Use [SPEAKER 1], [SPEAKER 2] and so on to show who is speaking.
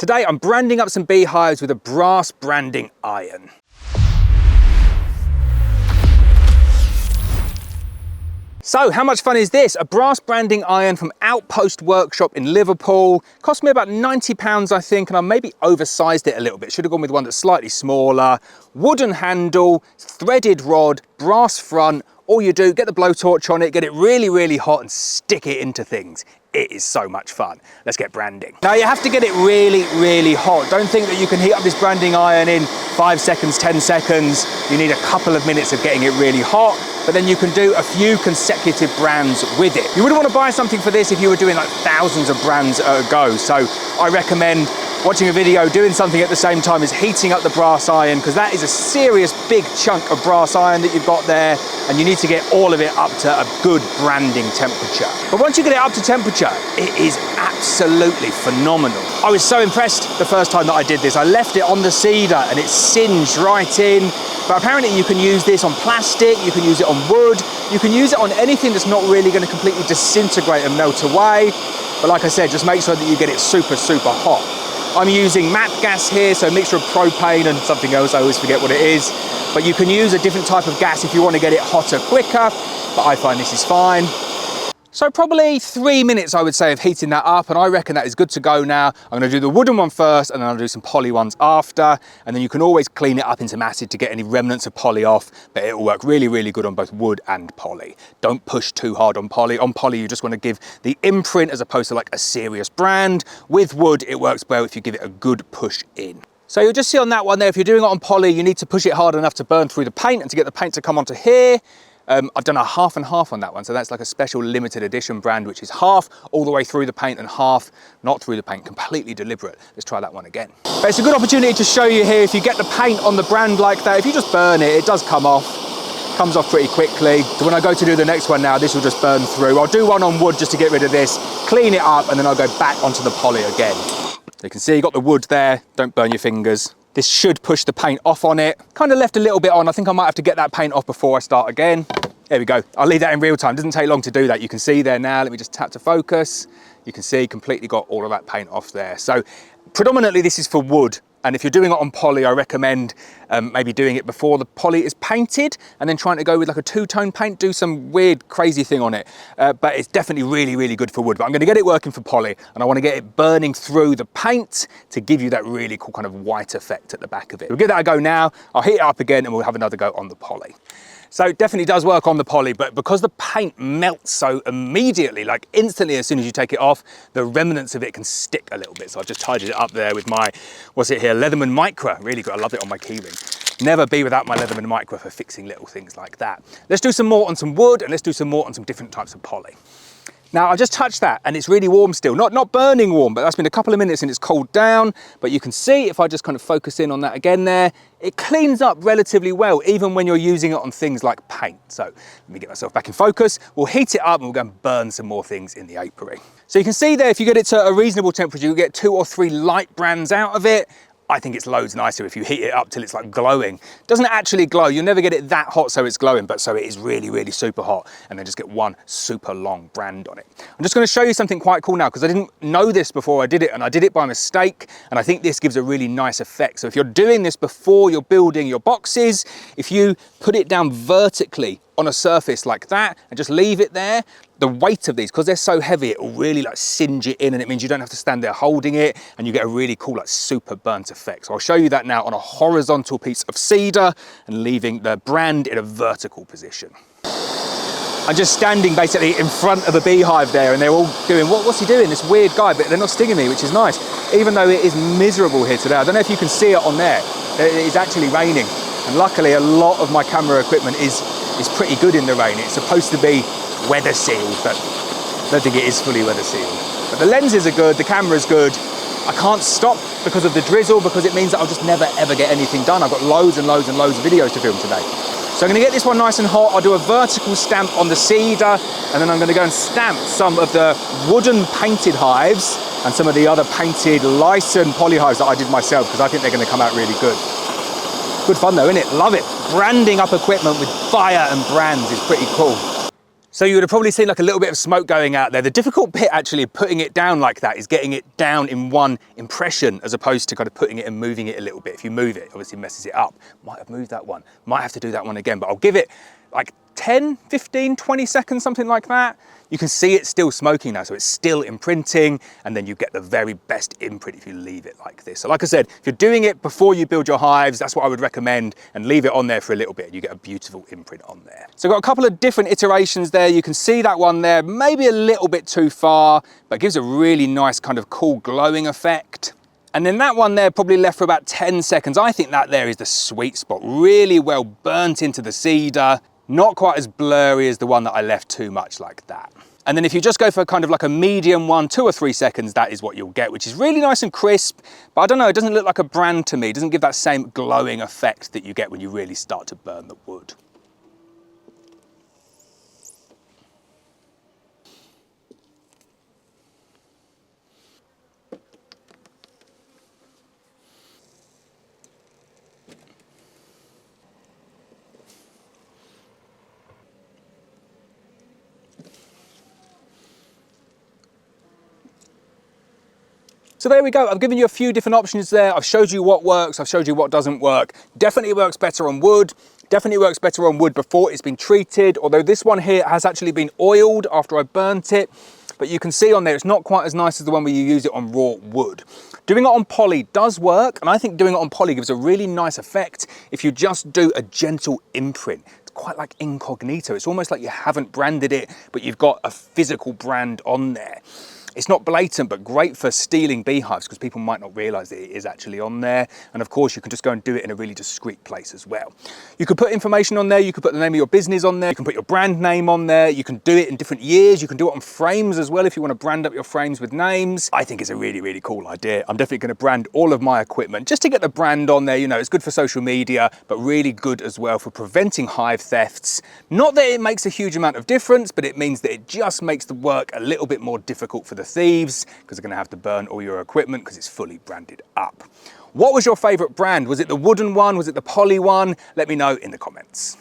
[SPEAKER 1] Today I'm branding up some beehives with a brass branding iron. So how much fun is this? A brass branding iron from Outpost Workshop in Liverpool. Cost me about £90 I think, and I maybe oversized it a little bit. Should have gone with one that's slightly smaller. Wooden handle, threaded rod, brass front. All you do, get the blowtorch on it, get it really, really hot and stick it into things. It is so much fun. Let's get branding. Now you have to get it really, really hot. Don't think that you can heat up this branding iron in 5 seconds, 10 seconds. You need a couple of minutes of getting it really hot, but then you can do a few consecutive brands with it. You wouldn't want to buy something for this if you were doing like thousands of brands at a go. So I recommend watching a video, doing something at the same time as heating up the brass iron, because that is a serious big chunk of brass iron that you've got there, and you need to get all of it up to a good branding temperature. But once you get it up to temperature, it is absolutely phenomenal. I was so impressed the first time that I did this. I left it on the cedar and it singed right in, but apparently you can use this on plastic, you can use it on wood, you can use it on anything that's not really going to completely disintegrate and melt away. But like I said, just make sure that you get it super, super hot. I'm using MAP gas here, so a mixture of propane and something else, I always forget what it is. But you can use a different type of gas if you want to get it hotter quicker, but I find this is fine. So probably 3 minutes, I would say, of heating that up, and I reckon that is good to go now. I'm going to do the wooden one first, and then I'll do some poly ones after, and then you can always clean it up in some acid to get any remnants of poly off, but it will work really, really good on both wood and poly. Don't push too hard on poly. On poly, you just want to give the imprint as opposed to like a serious brand. With wood, it works well if you give it a good push in. So you'll just see on that one there, if you're doing it on poly, you need to push it hard enough to burn through the paint and to get the paint to come onto here. I've done a half and half on that one, so that's like a special limited edition brand, which is half all the way through the paint and half not through the paint, completely deliberate. Let's try that one again. But it's a good opportunity to show you here, if you get the paint on the brand like that, if you just burn it, it does come off. Comes off pretty quickly. So when I go to do the next one now, this will just burn through. I'll do one on wood just to get rid of this, clean it up, and then I'll go back onto the poly again. So you can see you got the wood there, don't burn your fingers. This should push the paint off on it. Kind of left a little bit on. I think I might have to get that paint off before I start again. There we go. I'll leave that in real time. Doesn't take long to do that. You can see there now. Let me just tap to focus. You can see completely got all of that paint off there. So predominantly this is for wood. And if you're doing it on poly, I recommend maybe doing it before the poly is painted and then trying to go with like a two-tone paint, do some weird, crazy thing on it. But it's definitely really, really good for wood. But I'm gonna get it working for poly, and I wanna get it burning through the paint to give you that really cool kind of white effect at the back of it. We'll give that a go now. I'll heat it up again and we'll have another go on the poly. So it definitely does work on the poly, but because the paint melts so immediately, like instantly as soon as you take it off, the remnants of it can stick a little bit. So I've just tidied it up there with my, what's it here, Leatherman Micra. Really good, I love it on my keyring. Never be without my Leatherman Micra for fixing little things like that. Let's do some more on some wood, and let's do some more on some different types of poly. Now I've just touched that and it's really warm still, not burning warm, but that's been a couple of minutes and it's cooled down. But you can see if I just kind of focus in on that again there, it cleans up relatively well, even when you're using it on things like paint. So let me get myself back in focus. We'll heat it up and we'll go and burn some more things in the apiary. So you can see there, if you get it to a reasonable temperature, you'll get 2 or 3 light brands out of it. I think it's loads nicer if you heat it up till it's like glowing. It doesn't actually glow, you'll never get it that hot so it's glowing, but so it is really, really super hot, and then just get one super long brand on it. I'm just gonna show you something quite cool now, because I didn't know this before I did it, and I did it by mistake, and I think this gives a really nice effect. So if you're doing this before you're building your boxes, if you put it down vertically on a surface like that and just leave it there, the weight of these, because they're so heavy, it will really like singe it in, and it means you don't have to stand there holding it, and you get a really cool like super burnt effect. So I'll show you that now on a horizontal piece of cedar and leaving the brand in a vertical position. I'm just standing basically in front of a beehive there, and they're all doing, what's he doing, this weird guy, but they're not stinging me, which is nice, even though it is miserable here today. I don't know if you can see it on there, it is actually raining, and luckily a lot of my camera equipment is pretty good in the rain. It's supposed to be weather sealed, but I don't think it is fully weather sealed. But the lenses are good, the camera's good. I can't stop because of the drizzle, because it means that I'll just never ever get anything done. I've got loads and loads and loads of videos to film today. So I'm gonna get this one nice and hot. I'll do a vertical stamp on the cedar, and then I'm gonna go and stamp some of the wooden painted hives and some of the other painted Lyson poly hives that I did myself, because I think they're gonna come out really good. Good fun though, isn't it? Love it. Branding up equipment with fire and brands is pretty cool. So you would have probably seen like a little bit of smoke going out there. The difficult bit actually putting it down like that is getting it down in one impression as opposed to kind of putting it and moving it a little bit. If you move it, obviously messes it up. Might have moved that one. Might have to do that one again, but I'll give it like 10, 15, 20 seconds, something like that. You can see it's still smoking now, so it's still imprinting, and then you get the very best imprint if you leave it like this. So like I said, if you're doing it before you build your hives, that's what I would recommend, and leave it on there for a little bit, and you get a beautiful imprint on there. So I've got a couple of different iterations there. You can see that one there, maybe a little bit too far, but it gives a really nice kind of cool glowing effect. And then that one there probably left for about 10 seconds. I think that there is the sweet spot, really well burnt into the cedar. Not quite as blurry as the one that I left too much like that. And then if you just go for kind of like a medium one, 2 or 3 seconds, that is what you'll get, which is really nice and crisp. But I don't know, it doesn't look like a brand to me. It doesn't give that same glowing effect that you get when you really start to burn the wood. So there we go, I've given you a few different options there. I've showed you what works, I've showed you what doesn't work. Definitely works better on wood, definitely works better on wood before it's been treated, although this one here has actually been oiled after I burnt it. But you can see on there, it's not quite as nice as the one where you use it on raw wood. Doing it on poly does work, and I think doing it on poly gives a really nice effect if you just do a gentle imprint. It's quite like incognito. It's almost like you haven't branded it, but you've got a physical brand on there. It's not blatant, but great for stealing beehives because people might not realize that it is actually on there. And of course, you can just go and do it in a really discreet place as well. You could put information on there. You could put the name of your business on there. You can put your brand name on there. You can do it in different years. You can do it on frames as well if you want to brand up your frames with names. I think it's a really, really cool idea. I'm definitely going to brand all of my equipment just to get the brand on there. You know, it's good for social media, but really good as well for preventing hive thefts. Not that it makes a huge amount of difference, but it means that it just makes the work a little bit more difficult for the thieves because they're going to have to burn all your equipment because it's fully branded up. What was your favorite brand? Was it the wooden one? Was it the poly one? Let me know in the comments.